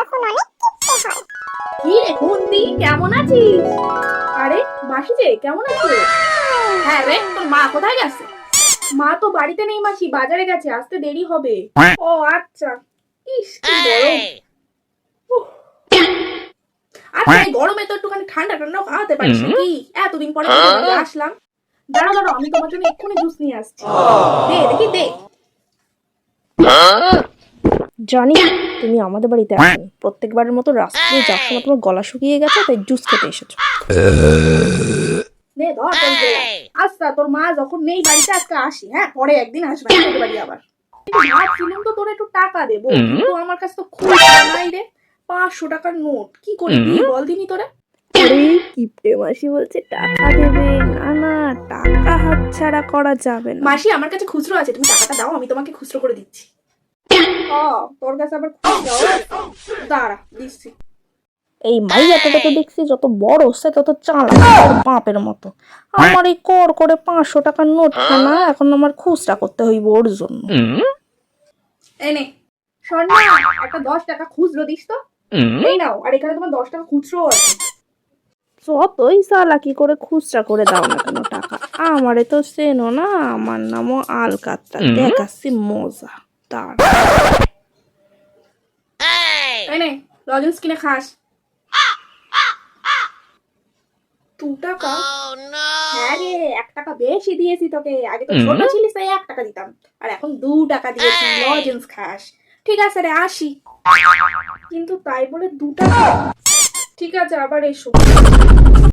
এখন অনেক কিপটে হয়। কি রে কুন্তি, কেমন আছিস? আরে মাসি যে, কেমন আছিস? হ্যাঁ রে, তোর মা কোথায় গেছে? মা তো বাড়িতে নেই মাসি, বাজারে গেছে, আসতে দেরি হবে। ও আচ্ছা। ইস কি গরম। উফ। আচ্ছা এই গরমে তো একটুখানি ঠান্ডা ঠান্ডা খাওয়াতে পারিস নাকি? এতদিন পরে তোর বাড়ি আসলাম। দাঁড়াও দাঁড়াও, আমি তোমার জন্য এক্ষুনি জুস নিয়ে আসছি। দে দেখি দে। জানি তুমি আমাদের বাড়িতে আসোনি, প্রত্যেকবারের মতো রাস্তায় যাওয়ার সময় তোমার গলা শুকিয়ে গেছে, তাই জুস খেতে এসেছো। নে ধর তোর গেলা। আচ্ছা তোর মা যখন নেই বাড়িতে আজকে আসি, হ্যাঁ পরে একদিন আসবে তোর বাড়ি আবার। কিন্তু ভাবছিলাম তো তোর একটু টাকা দেবো, কিন্তু আমার কাছে তো খুচরা নাই রে। 500 টাকার নোট কি করে দিই বল দিনি তোরে। আরে কিপটে মাসি বলছে টাকা দেবে, না না টাকা হাতছাড়া করা যাবে না। মাসি আমার কাছে খুচরো আছে, তুমি টাকাটা দাও, আমি তোমাকে খুচরো করে দিচ্ছি। তোর কাছে আবার খুচরো? দাঁড়া দিচ্ছি। এই মাইয়াটা তো দেখছি যত বড় হচ্ছে তত চালাক, বাপের মতো। আমার এই কর করে 500 টাকার নোট খানা এখন আমার খুচরা করতে হইব ওর জন্য। এই নে শোন না, একটা 10 টাকা খুচরো দিস তো। এই নাও, আর এখানে তোমার 10 টাকা খুচরো আছে। যতই চালাকি করে খুচরা করে দাও না কেন টাকা, আমারে তো চেনো না, আমার নামও আলকাত্তা, দেখাচ্ছি মজা। দাঁড়া এই নে লজেন্স কিনে খাস। 2 টাকা? হ্যাঁ রে, 1 টাকা বেশি দিয়েছি তোকে। আগে তো ছোট ছিলিস তাই 1 টাকা দিতাম, আর এখন 2 টাকা দিয়েছি, লজেন্স খাস। ঠিক আছে রে, আসি। কিন্তু তাই বলে 2 টাকা? ঠিক আছে, আবার এসো।